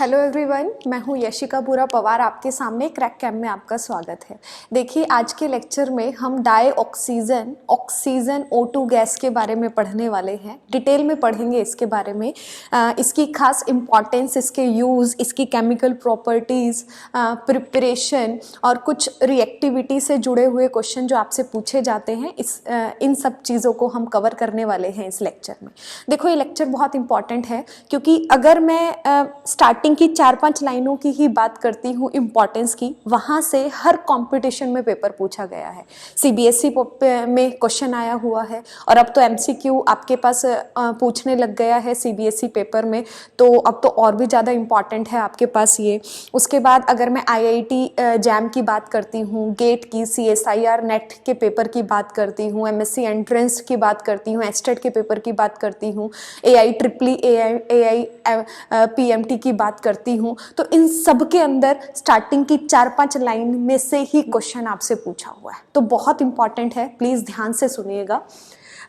Hello everyone, मैं हूँ यशिका बुरा पवार। आपके सामने क्रैक कैम्प में आपका स्वागत है। देखिए, आज के लेक्चर में हम डाई ऑक्सीजन O2 गैस के बारे में पढ़ने वाले हैं। डिटेल में पढ़ेंगे इसके बारे में, इसकी खास इम्पॉर्टेंस, इसके यूज़, इसकी केमिकल प्रॉपर्टीज़, प्रिपरेशन और कुछ रिएक्टिविटी से जुड़े हुए क्वेश्चन जो आपसे पूछे जाते हैं, इन सब चीज़ों को हम कवर करने वाले हैं इस लेक्चर में। देखो, ये लेक्चर बहुत इंपॉर्टेंट है क्योंकि अगर मैं स्टार्टिंग की 4-5 लाइनों की ही बात करती हूँ इम्पॉर्टेंस की, वहाँ से हर कंपटीशन में पेपर पूछा गया है। सीबीएसई में क्वेश्चन आया हुआ है और अब तो एमसीक्यू आपके पास पूछने लग गया है सीबीएसई पेपर में, तो अब तो और भी ज़्यादा इम्पॉर्टेंट है आपके पास ये। उसके बाद अगर मैं आईआईटी जैम की बात करती हूँ, गेट की, CSIR नेट के पेपर की बात करती हूँ, MSc एंट्रेंस की बात करती हूँ, एस्टेट के पेपर की बात करती हूँ, AI PMT की बात करती हूँ, तो इन सब के अंदर स्टार्टिंग की 4-5 लाइन में से ही क्वेश्चन आपसे पूछा हुआ है, तो बहुत इंपॉर्टेंट है। प्लीज़ ध्यान से सुनिएगा।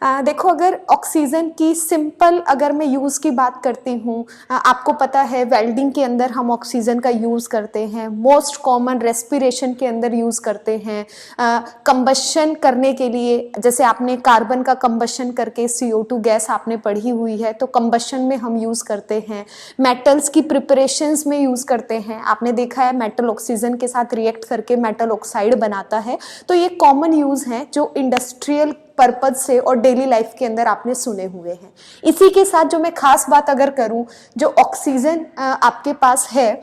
देखो, अगर ऑक्सीजन की सिंपल अगर मैं यूज़ की बात करती हूँ, आपको पता है वेल्डिंग के अंदर हम ऑक्सीजन का यूज़ करते हैं, मोस्ट कॉमन रेस्पिरेशन के अंदर यूज़ करते हैं, कंबशन करने के लिए, जैसे आपने कार्बन का कंबशन करके CO2 गैस आपने पढ़ी हुई है, तो कंबशन में हम यूज़ करते हैं। मेटल्स की प्रिपरेशंस में यूज़ करते हैं, आपने देखा है मेटल ऑक्सीजन के साथ रिएक्ट करके मेटल ऑक्साइड बनाता है, तो ये कॉमन यूज़ हैं जो इंडस्ट्रियल पर्पज से और डेली लाइफ के अंदर आपने सुने हुए हैं। इसी के साथ जो मैं खास बात अगर करूं, जो ऑक्सीजन आपके पास है,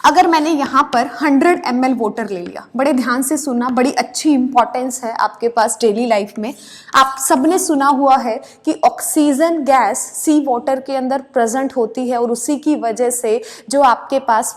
अगर मैंने यहाँ पर 100 ml वाटर ले लिया, बड़े ध्यान से सुनना, बड़ी अच्छी इंपॉर्टेंस है आपके पास डेली लाइफ में। आप सबने सुना हुआ है कि ऑक्सीजन गैस सी वाटर के अंदर प्रेजेंट होती है और उसी की वजह से जो आपके पास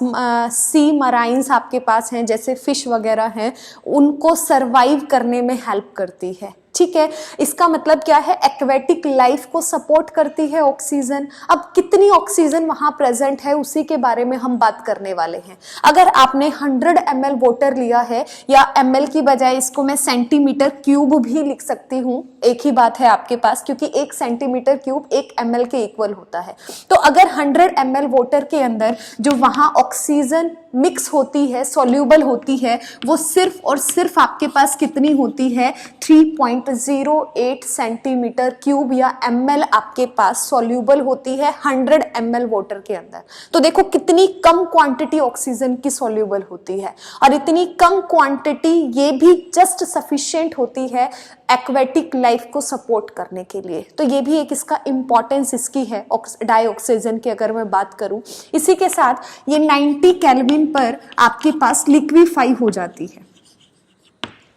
सी मराइन्स आपके पास हैं, जैसे फिश वगैरह हैं, उनको सर्वाइव करने में हेल्प करती है। ठीक है, इसका मतलब क्या है? एक्वेटिक लाइफ को सपोर्ट करती है ऑक्सीजन। अब कितनी ऑक्सीजन वहां प्रेजेंट है उसी के बारे में हम बात करने वाले हैं। अगर आपने 100 ml वाटर लिया है, या ml की बजाय इसको मैं सेंटीमीटर क्यूब भी लिख सकती हूँ, एक ही बात है आपके पास, क्योंकि 1 सेंटीमीटर क्यूब 1 ml के इक्वल होता है। तो अगर 100 ml वाटर के अंदर जो वहां ऑक्सीजन मिक्स होती है, सॉल्यूबल होती है, वो सिर्फ और सिर्फ आपके पास कितनी होती है? 3.08 सेंटीमीटर क्यूब या ml आपके पास सॉल्यूबल होती है 100 ml वाटर के अंदर। तो देखो कितनी कम क्वांटिटी ऑक्सीजन की सॉल्यूबल होती है, और इतनी कम क्वांटिटी ये भी जस्ट सफिशिएंट होती है एक्वेटिक लाइफ को सपोर्ट करने के लिए। तो ये भी एक इसका इंपॉर्टेंस इसकी है डाई ऑक्सीजन की अगर मैं बात करूं। इसी के साथ ये 90 केल्विन पर आपके पास लिक्विफाई हो जाती है।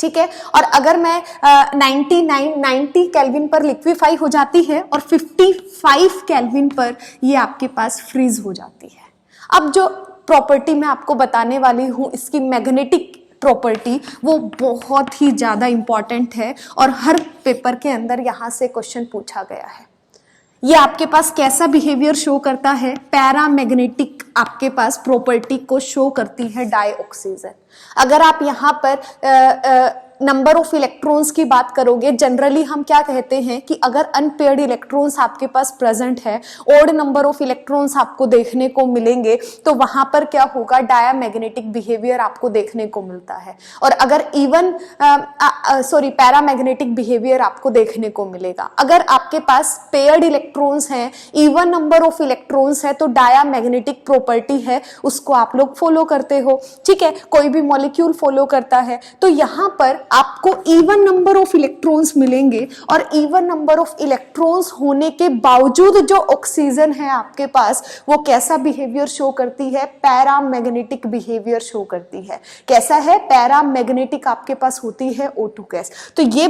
ठीक है, और अगर मैं 90 केल्विन पर लिक्विफाई हो जाती है और 55 केल्विन पर ये आपके पास फ्रीज हो जाती है। अब जो प्रॉपर्टी मैं आपको बताने वाली हूं, इसकी मैग्नेटिक प्रॉपर्टी, वो बहुत ही ज्यादा इंपॉर्टेंट है और हर पेपर के अंदर यहां से क्वेश्चन पूछा गया है। ये आपके पास कैसा बिहेवियर शो करता है? पैरामैग्नेटिक आपके पास प्रॉपर्टी को शो करती है डाई ऑक्सीजन। अगर आप यहाँ पर नंबर ऑफ इलेक्ट्रॉन्स की बात करोगे, जनरली हम क्या कहते हैं कि अगर अनपेयर्ड इलेक्ट्रॉन्स आपके पास प्रेजेंट है, ऑड नंबर ऑफ इलेक्ट्रॉन्स आपको देखने को मिलेंगे, तो वहां पर क्या होगा? डायमैग्नेटिक बिहेवियर आपको देखने को मिलता है। और अगर इवन पैरामैग्नेटिक बिहेवियर आपको देखने को मिलेगा। अगर आपके पास पेयर्ड इलेक्ट्रॉन्स हैं, इवन नंबर ऑफ इलेक्ट्रॉन्स है, तो डायमैग्नेटिक प्रॉपर्टी है, उसको आप लोग फॉलो करते हो। ठीक है, कोई भी मॉलिक्यूल फॉलो करता है, तो यहां पर आपको इवन नंबर ऑफ इलेक्ट्रॉन्स मिलेंगे, और इवन नंबर ऑफ इलेक्ट्रॉन्स होने के बावजूद जो ऑक्सीजन है आपके पास, वो कैसा बिहेवियर शो करती है? पैरामैग्नेटिक बिहेवियर शो करती है। कैसा है? पैरामैग्नेटिक आपके पास होती है O2 गैस। तो ये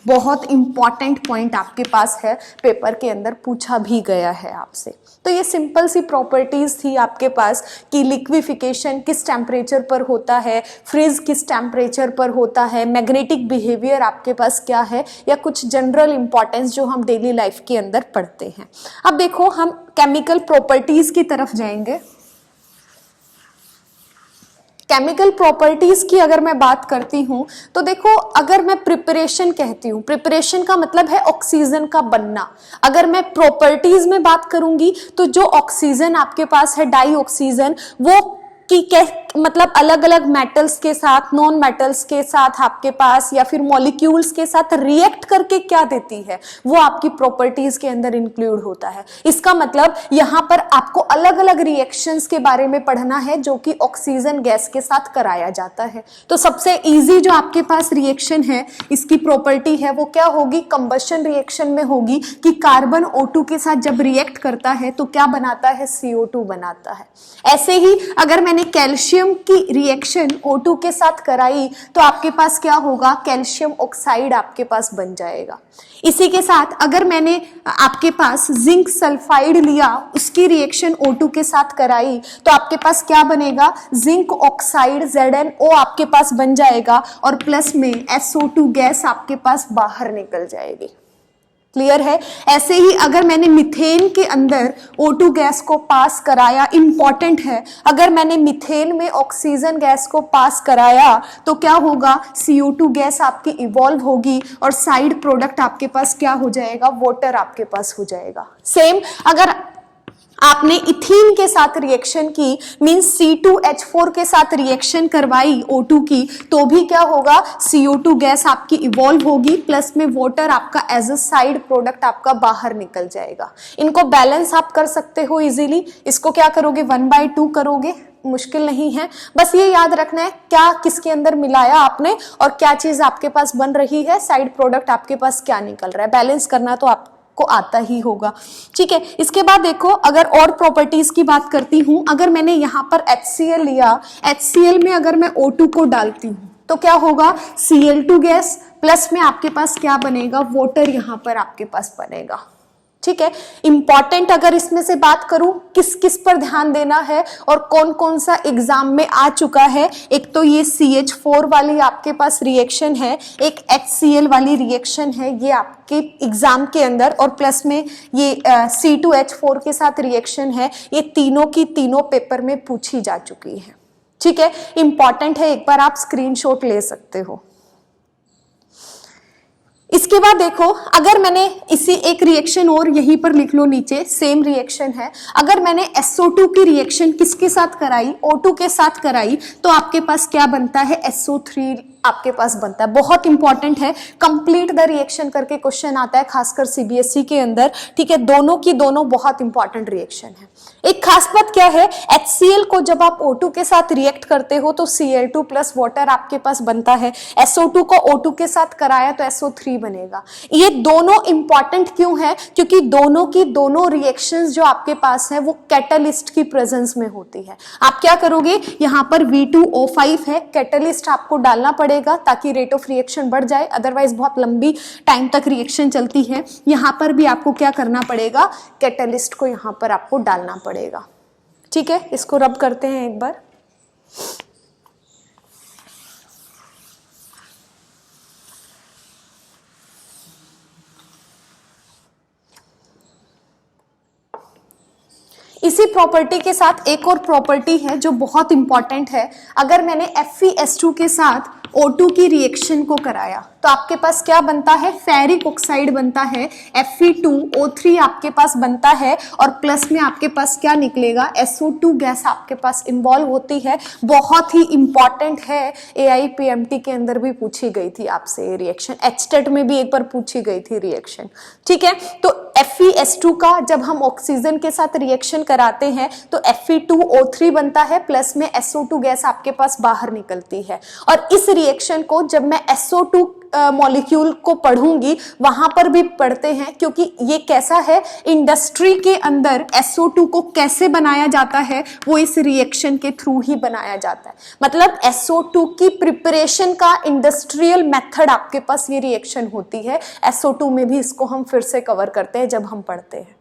बहुत इंपॉर्टेंट पॉइंट आपके पास है, पेपर के अंदर पूछा भी गया है आपसे। तो ये सिंपल सी प्रॉपर्टीज थी आपके पास कि लिक्विफिकेशन किस टेम्परेचर पर होता है, फ्रीज किस टेम्परेचर पर होता है, मैग्नेटिक बिहेवियर आपके पास क्या है, या कुछ जनरल इंपॉर्टेंस जो हम डेली लाइफ के अंदर पढ़ते हैं। अब देखो, हम केमिकल प्रॉपर्टीज की तरफ जाएंगे। केमिकल प्रॉपर्टीज की अगर मैं बात करती हूँ तो देखो, अगर मैं प्रिपरेशन कहती हूँ, प्रिपरेशन का मतलब है ऑक्सीजन का बनना। अगर मैं प्रॉपर्टीज में बात करूंगी तो जो ऑक्सीजन आपके पास है, डाई ऑक्सीजन, वो मतलब अलग अलग मेटल्स के साथ, नॉन मेटल्स के साथ आपके पास, या फिर मॉलिक्यूल्स के साथ रिएक्ट करके क्या देती है, वो आपकी प्रॉपर्टीज के अंदर इंक्लूड होता है। इसका मतलब यहाँ पर आपको अलग अलग रिएक्शंस के बारे में पढ़ना है जो कि ऑक्सीजन गैस के साथ कराया जाता है। तो सबसे इजी जो आपके पास रिएक्शन है, इसकी प्रॉपर्टी है, वो क्या होगी, कंबशन रिएक्शन में होगी कि कार्बन O2 के साथ जब रिएक्ट करता है तो क्या बनाता है, CO2 बनाता है। ऐसे ही अगर मैंने कैल्शियम की रिएक्शन O2 के साथ कराई तो आपके पास क्या होगा, कैल्शियम ऑक्साइड आपके पास बन जाएगा। इसी के साथ अगर मैंने आपके पास जिंक सल्फाइड लिया, उसकी रिएक्शन O2 के साथ कराई तो आपके पास क्या बनेगा, जिंक ऑक्साइड ZnO आपके पास बन जाएगा और प्लस में SO2 गैस आपके पास बाहर निकल जाएगी। क्लियर है। ऐसे ही अगर मैंने मीथेन के अंदर O2 गैस को पास कराया, इंपॉर्टेंट है, अगर मैंने मीथेन में ऑक्सीजन गैस को पास कराया तो क्या होगा, CO2 गैस आपकी इवॉल्व होगी और साइड प्रोडक्ट आपके पास क्या हो जाएगा, वाटर आपके पास हो जाएगा। सेम अगर आपने इथीन के साथ रिएक्शन की, मींस C2H4 के साथ रिएक्शन करवाई O2 की, तो भी क्या होगा, CO2 गैस आपकी इवॉल्व होगी, प्लस में वाटर आपका एज अ साइड प्रोडक्ट आपका बाहर निकल जाएगा। इनको बैलेंस आप कर सकते हो इजीली। इसको क्या करोगे, 1/2 करोगे, मुश्किल नहीं है। बस ये याद रखना है क्या किसके अंदर मिलाया आपने और क्या चीज आपके पास बन रही है, साइड प्रोडक्ट आपके पास क्या निकल रहा है, बैलेंस करना तो आप को आता ही होगा। ठीक है। इसके बाद देखो, अगर और प्रॉपर्टीज की बात करती हूं, अगर मैंने यहां पर HCl लिया, HCl में अगर मैं O2 को डालती हूं तो क्या होगा, Cl2 गैस प्लस में आपके पास क्या बनेगा, वाटर यहां पर आपके पास बनेगा। ठीक है। इंपॉर्टेंट अगर इसमें से बात करूं किस किस पर ध्यान देना है और कौन कौन सा एग्जाम में आ चुका है, एक तो ये CH4 वाली आपके पास रिएक्शन है, एक HCl वाली रिएक्शन है, ये आपके एग्जाम के अंदर, और प्लस में ये C2H4 के साथ रिएक्शन है, ये तीनों की तीनों पेपर में पूछी जा चुकी है। ठीक है, इंपॉर्टेंट है, एक बार आप स्क्रीनशॉट ले सकते हो। इसके बाद देखो, अगर मैंने इसी एक रिएक्शन और यहीं पर लिख लो नीचे, सेम रिएक्शन है, अगर मैंने SO2 की रिएक्शन किसके साथ कराई, O2 के साथ कराई, तो आपके पास क्या बनता है, SO3 आपके पास बनता है। बहुत इंपॉर्टेंट है, कंप्लीट द रिएक्शन करके क्वेश्चन आता है, खासकर CBSE के अंदर। ठीक है, दोनों की दोनों बहुत इंपॉर्टेंट रिएक्शन है। एक खास बात क्या है, HCl को जब आप O2 के साथ रिएक्ट करते हो तो Cl2 प्लस वाटर आपके पास बनता है, SO2 को O2 के साथ कराया तो SO3 बनेगा। ये दोनों इंपॉर्टेंट क्यों है, क्योंकि दोनों की दोनों रिएक्शंस जो आपके पास है वो कैटलिस्ट की प्रेजेंस में होती है। आप क्या करोगे, यहाँ पर V2O5 है, कैटलिस्ट आपको डालना पड़ेगा ताकि रेट ऑफ रिएक्शन बढ़ जाए, अदरवाइज बहुत लंबी टाइम तक रिएक्शन चलती है। यहाँ पर भी आपको क्या करना पड़ेगा, कैटलिस्ट को यहाँ पर आपको डालना पड़ेगा। ठीक है, इसको रब करते हैं एक बार। इसी प्रॉपर्टी के साथ एक और प्रॉपर्टी है जो बहुत इंपॉर्टेंट है। अगर मैंने FeS2 के साथ O2 की रिएक्शन को कराया तो आपके पास क्या बनता है, फेरिक ऑक्साइड बनता है, Fe2O3 आपके पास बनता है, और प्लस में आपके पास क्या निकलेगा, SO2 गैस आपके पास इन्वॉल्व होती है। बहुत ही इंपॉर्टेंट है, AIPMT के अंदर भी पूछी गई थी आपसे ये रिएक्शन, HTET में भी एक बार पूछी गई थी रिएक्शन। ठीक है, तो FeS2 का जब हम ऑक्सीजन के साथ रिएक्शन कराते हैं तो Fe2O3 बनता है, प्लस में SO2 गैस आपके पास बाहर निकलती है। और इस रिएक्शन को जब मैं SO2 मॉलिक्यूल को पढ़ूंगी वहां पर भी पढ़ते हैं, क्योंकि ये कैसा है, इंडस्ट्री के अंदर SO2 को कैसे बनाया जाता है वो इस रिएक्शन के थ्रू ही बनाया जाता है। मतलब SO2 की प्रिपरेशन का इंडस्ट्रियल मेथड आपके पास ये रिएक्शन होती है। SO2 में भी इसको हम फिर से कवर करते हैं जब हम पढ़ते हैं।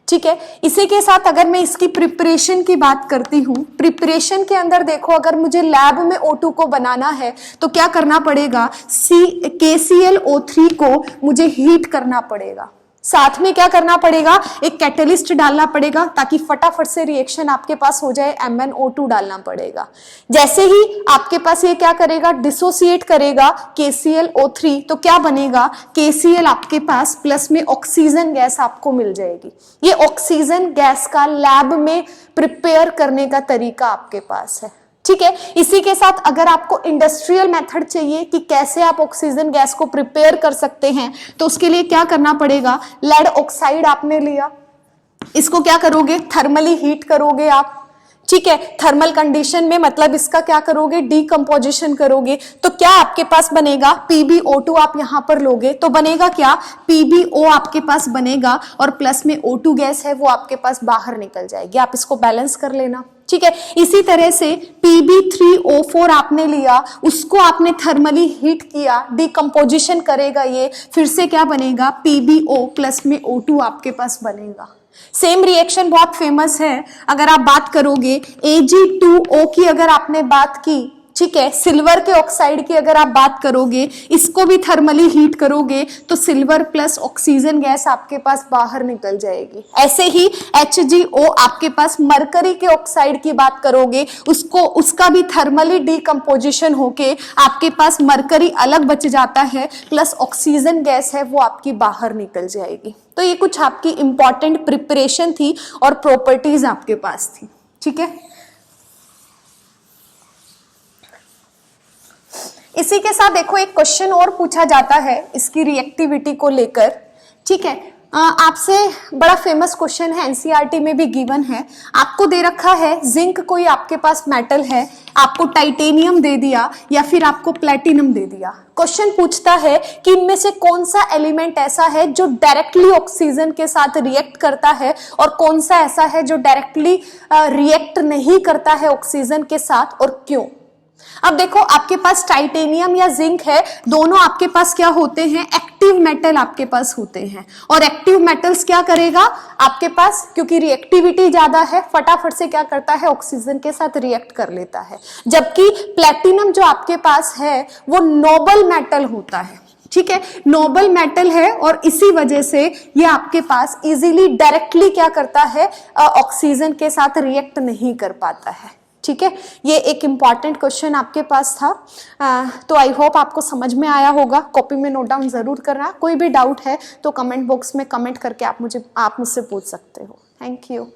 ठीक है, इसी के साथ अगर मैं इसकी प्रिपरेशन की बात करती हूँ, प्रिपरेशन के अंदर देखो, अगर मुझे लैब में O2 को बनाना है तो क्या करना पड़ेगा, KClO3 को मुझे हीट करना पड़ेगा। साथ में क्या करना पड़ेगा, एक कैटेलिस्ट डालना पड़ेगा ताकि फटाफट से रिएक्शन आपके पास हो जाए, MnO2 डालना पड़ेगा। जैसे ही आपके पास ये क्या करेगा, डिसोसिएट करेगा KClO3, तो क्या बनेगा, KCl आपके पास प्लस में ऑक्सीजन गैस आपको मिल जाएगी। ये ऑक्सीजन गैस का लैब में प्रिपेयर करने का तरीका आपके पास है, ठीक है। इसी के साथ अगर आपको इंडस्ट्रियल मेथड चाहिए कि कैसे आप ऑक्सीजन गैस को प्रिपेयर कर सकते हैं, तो उसके लिए क्या करना पड़ेगा, लेड ऑक्साइड आपने लिया, इसको क्या करोगे, थर्मली हीट करोगे आप, ठीक है। थर्मल कंडीशन में मतलब इसका क्या करोगे, डीकंपोजिशन करोगे, तो क्या आपके पास बनेगा, PbO2 आप यहां पर लोगे तो बनेगा क्या, PbO आपके पास बनेगा और प्लस में O2 गैस है वो आपके पास बाहर निकल जाएगी। आप इसको बैलेंस कर लेना, ठीक है। इसी तरह से Pb3O4 आपने लिया, उसको आपने थर्मली हीट किया, डीकंपोजिशन करेगा ये, फिर से क्या बनेगा, PbO प्लस में O2 आपके पास बनेगा। सेम रिएक्शन बहुत फेमस है, अगर आप बात करोगे Ag2O की, अगर आपने बात की, ठीक है, सिल्वर के ऑक्साइड की अगर आप बात करोगे, इसको भी थर्मली हीट करोगे तो सिल्वर प्लस ऑक्सीजन गैस आपके पास बाहर निकल जाएगी। ऐसे ही HgO आपके पास मरकरी के ऑक्साइड की बात करोगे, उसका भी थर्मली डीकंपोजिशन होके आपके पास मरकरी अलग बच जाता है, प्लस ऑक्सीजन गैस है वो आपकी बाहर निकल जाएगी। तो ये कुछ आपकी इंपॉर्टेंट प्रिपरेशन थी और प्रॉपर्टीज आपके पास थी, ठीक है। इसी के साथ देखो एक क्वेश्चन और पूछा जाता है इसकी रिएक्टिविटी को लेकर, ठीक है। आपसे बड़ा फेमस क्वेश्चन है, एनसीईआरटी में भी गिवन है। आपको दे रखा है जिंक कोई आपके पास मेटल है, आपको टाइटेनियम दे दिया या फिर आपको प्लेटिनम दे दिया। क्वेश्चन पूछता है कि इनमें से कौन सा एलिमेंट ऐसा है जो डायरेक्टली ऑक्सीजन के साथ रिएक्ट करता है और कौन सा ऐसा है जो डायरेक्टली रिएक्ट नहीं करता है ऑक्सीजन के साथ, और क्यों। अब देखो आपके पास टाइटेनियम या जिंक है, दोनों आपके पास क्या होते हैं, एक्टिव मेटल आपके पास होते हैं। और एक्टिव मेटल्स क्या करेगा आपके पास, क्योंकि रिएक्टिविटी ज्यादा है, फटाफट से क्या करता है, ऑक्सीजन के साथ रिएक्ट कर लेता है। जबकि प्लेटिनम जो आपके पास है वो नोबल मेटल होता है, ठीक है, नोबल मेटल है और इसी वजह से ये आपके पास इजीली डायरेक्टली क्या करता है, ऑक्सीजन के साथ रिएक्ट नहीं कर पाता है, ठीक है। ये एक इंपॉर्टेंट क्वेश्चन आपके पास था। तो आई होप आपको समझ में आया होगा। कॉपी में नोट डाउन जरूर करना। कोई भी डाउट है तो कमेंट बॉक्स में कमेंट करके आप मुझसे पूछ सकते हो। Thank you.